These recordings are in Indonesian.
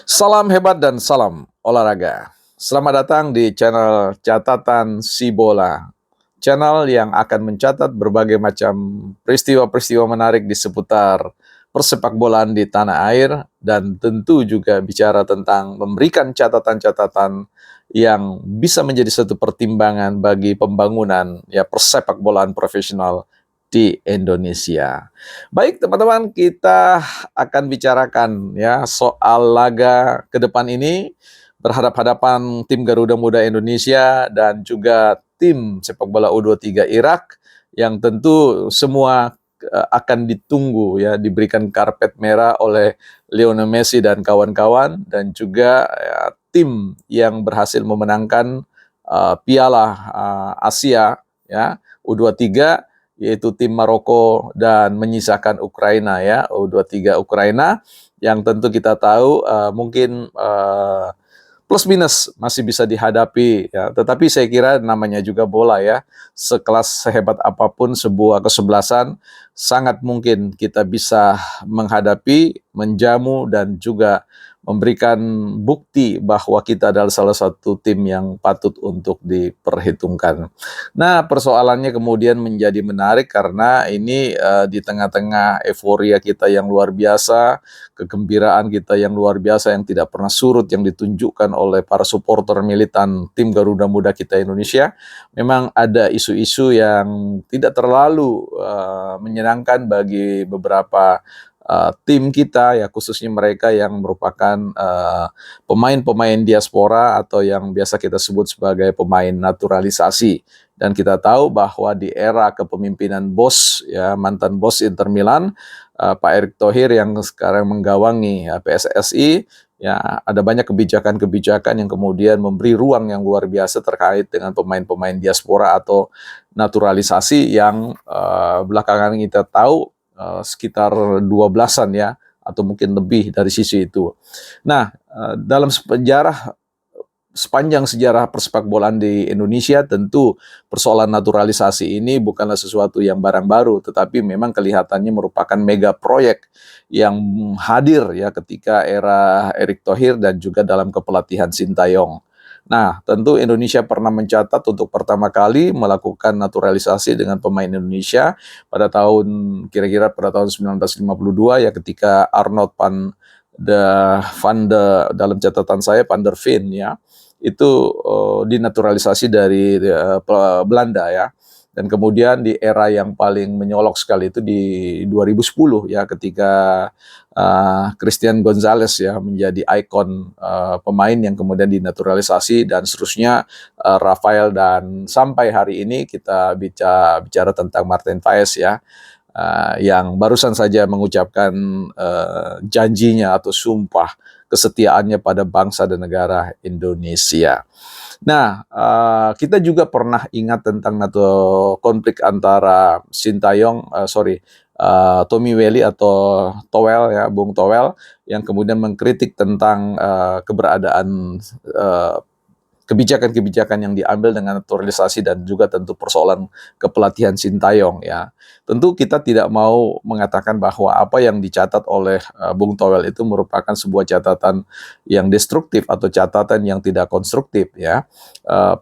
Salam hebat dan salam olahraga. Selamat datang di channel Catatan Si Bola. Channel yang akan mencatat berbagai macam peristiwa-peristiwa menarik di seputar persepakbolaan di tanah air dan tentu juga bicara tentang memberikan catatan-catatan yang bisa menjadi satu pertimbangan bagi pembangunan persepakbolaan profesional di Indonesia. Baik teman-teman, kita akan bicarakan soal laga ke depan ini berhadap-hadapan tim Garuda Muda Indonesia dan juga tim sepak bola U23 Irak yang tentu semua akan ditunggu diberikan karpet merah oleh Lionel Messi dan kawan-kawan, dan juga tim yang berhasil memenangkan Piala Asia U23, yaitu tim Maroko dan menyisakan Ukraina U23 Ukraina, yang tentu kita tahu mungkin plus minus masih bisa dihadapi tetapi saya kira namanya juga bola sekelas sehebat apapun sebuah kesebelasan sangat mungkin kita bisa menghadapi, menjamu, dan juga memberikan bukti bahwa kita adalah salah satu tim yang patut untuk diperhitungkan. Nah, persoalannya kemudian menjadi menarik karena ini di tengah-tengah euforia kita yang luar biasa, kegembiraan kita yang luar biasa yang tidak pernah surut yang ditunjukkan oleh para supporter militan tim Garuda Muda kita Indonesia, memang ada isu-isu yang tidak terlalu menyenangkan bagi beberapa tim kita khususnya mereka yang merupakan pemain-pemain diaspora atau yang biasa kita sebut sebagai pemain naturalisasi. Dan kita tahu bahwa di era kepemimpinan mantan bos Inter Milan, Pak Erick Thohir yang sekarang menggawangi PSSI, ada banyak kebijakan-kebijakan yang kemudian memberi ruang yang luar biasa terkait dengan pemain-pemain diaspora atau naturalisasi yang belakangan kita tahu sekitar 12-an atau mungkin lebih dari sisi itu. Nah, dalam sepanjang sejarah persepakbolaan di Indonesia, tentu persoalan naturalisasi ini bukanlah sesuatu yang barang baru, tetapi memang kelihatannya merupakan mega proyek yang hadir ketika era Erick Thohir dan juga dalam kepelatihan Sintayong. Nah, tentu Indonesia pernah mencatat untuk pertama kali melakukan naturalisasi dengan pemain Indonesia kira-kira pada tahun 1952 ketika Arnold dalam catatan saya Van der Veen itu dinaturalisasi dari Belanda dan kemudian di era yang paling menyolok sekali itu di 2010 ketika Christian Gonzalez menjadi ikon pemain yang kemudian dinaturalisasi, dan seterusnya Rafael, dan sampai hari ini kita bicara tentang Martin Paes yang barusan saja mengucapkan janjinya atau sumpah kesetiaannya pada bangsa dan negara Indonesia. Nah, kita juga pernah ingat tentang konflik antara Tommy Welly atau Towel Bung Towel, yang kemudian mengkritik tentang keberadaan kebijakan-kebijakan yang diambil dengan naturalisasi dan juga tentu persoalan kepelatihan Sintayong Tentu kita tidak mau mengatakan bahwa apa yang dicatat oleh Bung Towel itu merupakan sebuah catatan yang destruktif atau catatan yang tidak konstruktif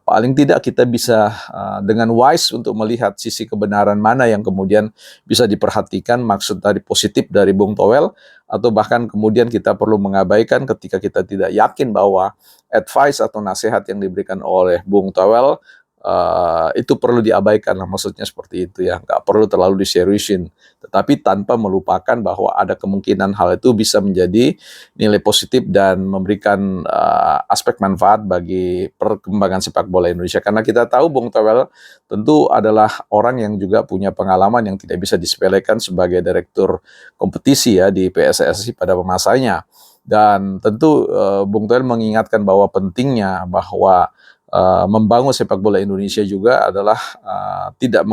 paling tidak kita bisa dengan wise untuk melihat sisi kebenaran mana yang kemudian bisa diperhatikan maksud dari positif dari Bung Towel, atau bahkan kemudian kita perlu mengabaikan ketika kita tidak yakin bahwa advice atau nasihat yang diberikan oleh Bung Towel itu perlu diabaikan maksudnya seperti itu nggak perlu terlalu diseriusin, tetapi tanpa melupakan bahwa ada kemungkinan hal itu bisa menjadi nilai positif dan memberikan aspek manfaat bagi perkembangan sepak bola Indonesia, karena kita tahu Bung Towel tentu adalah orang yang juga punya pengalaman yang tidak bisa disepelekan sebagai direktur kompetisi di PSSI pada masanya. Dan tentu Bung Towel mengingatkan bahwa pentingnya bahwa membangun sepak bola Indonesia juga adalah tidak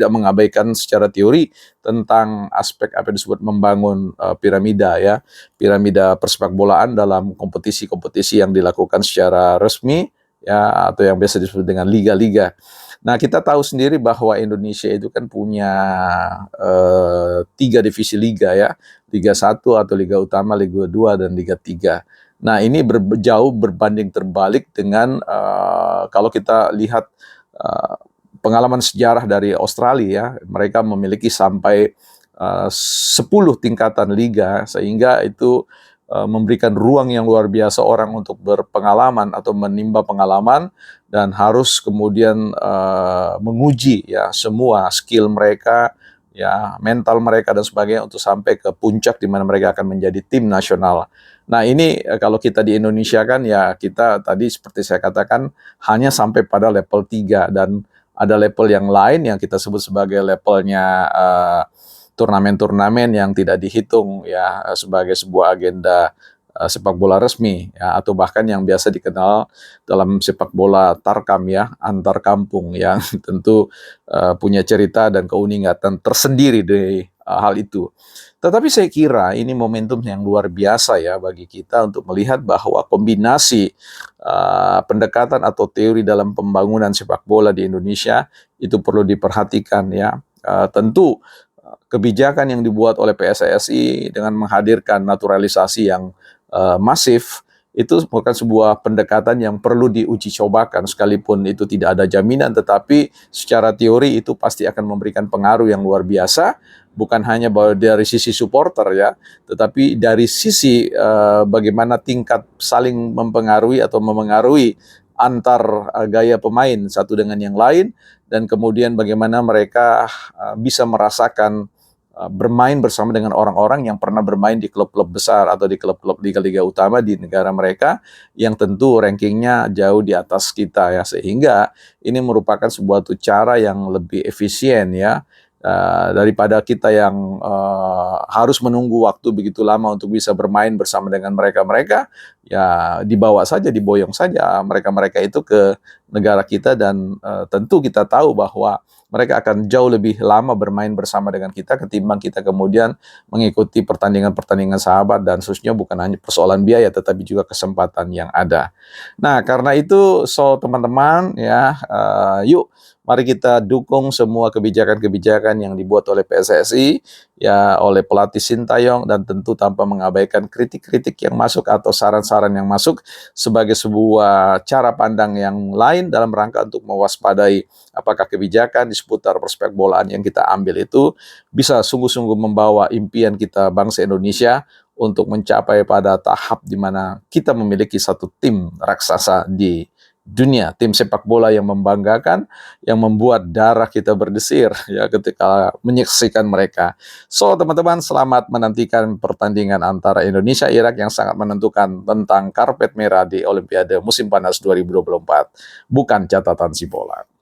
mengabaikan secara teori tentang aspek apa yang disebut membangun piramida piramida persepakbolaan dalam kompetisi-kompetisi yang dilakukan secara resmi atau yang biasa disebut dengan liga-liga. Nah, kita tahu sendiri bahwa Indonesia itu kan punya 3 divisi liga Liga 1 atau Liga Utama, Liga 2, dan Liga 3. Nah, ini jauh berbanding terbalik dengan kalau kita lihat uh, pengalaman sejarah dari Australia, mereka memiliki sampai 10 tingkatan liga, sehingga itu memberikan ruang yang luar biasa orang untuk berpengalaman atau menimba pengalaman, dan harus kemudian menguji ya semua skill mereka, ya mental mereka dan sebagainya untuk sampai ke puncak di mana mereka akan menjadi tim nasional. Nah, ini kalau kita di Indonesia kan ya, kita tadi seperti saya katakan hanya sampai pada level 3, dan ada level yang lain yang kita sebut sebagai levelnya turnamen-turnamen yang tidak dihitung ya sebagai sebuah agenda sepak bola resmi ya, atau bahkan yang biasa dikenal dalam sepak bola tarkam ya, antar kampung, yang tentu punya cerita dan keunikan tersendiri dari hal itu. Tetapi saya kira ini momentum yang luar biasa ya bagi kita untuk melihat bahwa kombinasi pendekatan atau teori dalam pembangunan sepak bola di Indonesia itu perlu diperhatikan ya. Tentu kebijakan yang dibuat oleh PSSI dengan menghadirkan naturalisasi yang masif itu bukan sebuah pendekatan yang perlu diuji cobakan, sekalipun itu tidak ada jaminan, tetapi secara teori itu pasti akan memberikan pengaruh yang luar biasa, bukan hanya dari sisi supporter ya, tetapi dari sisi bagaimana tingkat saling mempengaruhi atau memengaruhi antar gaya pemain satu dengan yang lain, dan kemudian bagaimana mereka bisa merasakan bermain bersama dengan orang-orang yang pernah bermain di klub-klub besar atau di klub-klub liga-liga utama di negara mereka, yang tentu rankingnya jauh di atas kita ya, sehingga ini merupakan sebuah cara yang lebih efisien ya, daripada kita yang harus menunggu waktu begitu lama untuk bisa bermain bersama dengan mereka-mereka. Ya dibawa saja, diboyong saja mereka-mereka itu ke negara kita, dan tentu kita tahu bahwa mereka akan jauh lebih lama bermain bersama dengan kita ketimbang kita kemudian mengikuti pertandingan-pertandingan sahabat, dan khususnya bukan hanya persoalan biaya tetapi juga kesempatan yang ada. Nah, karena itu teman-teman ya, yuk mari kita dukung semua kebijakan-kebijakan yang dibuat oleh PSSI ya, oleh pelatih Sintayong, dan tentu tanpa mengabaikan kritik-kritik yang masuk atau saran-saran yang masuk sebagai sebuah cara pandang yang lain dalam rangka untuk mewaspadai apakah kebijakan di seputar persepak bolaan yang kita ambil itu bisa sungguh-sungguh membawa impian kita bangsa Indonesia untuk mencapai pada tahap di mana kita memiliki satu tim raksasa di dunia, tim sepak bola yang membanggakan, yang membuat darah kita berdesir ya ketika menyaksikan mereka. Teman-teman, selamat menantikan pertandingan antara Indonesia Irak yang sangat menentukan tentang karpet merah di Olimpiade musim panas 2024. Bukan catatan si bola.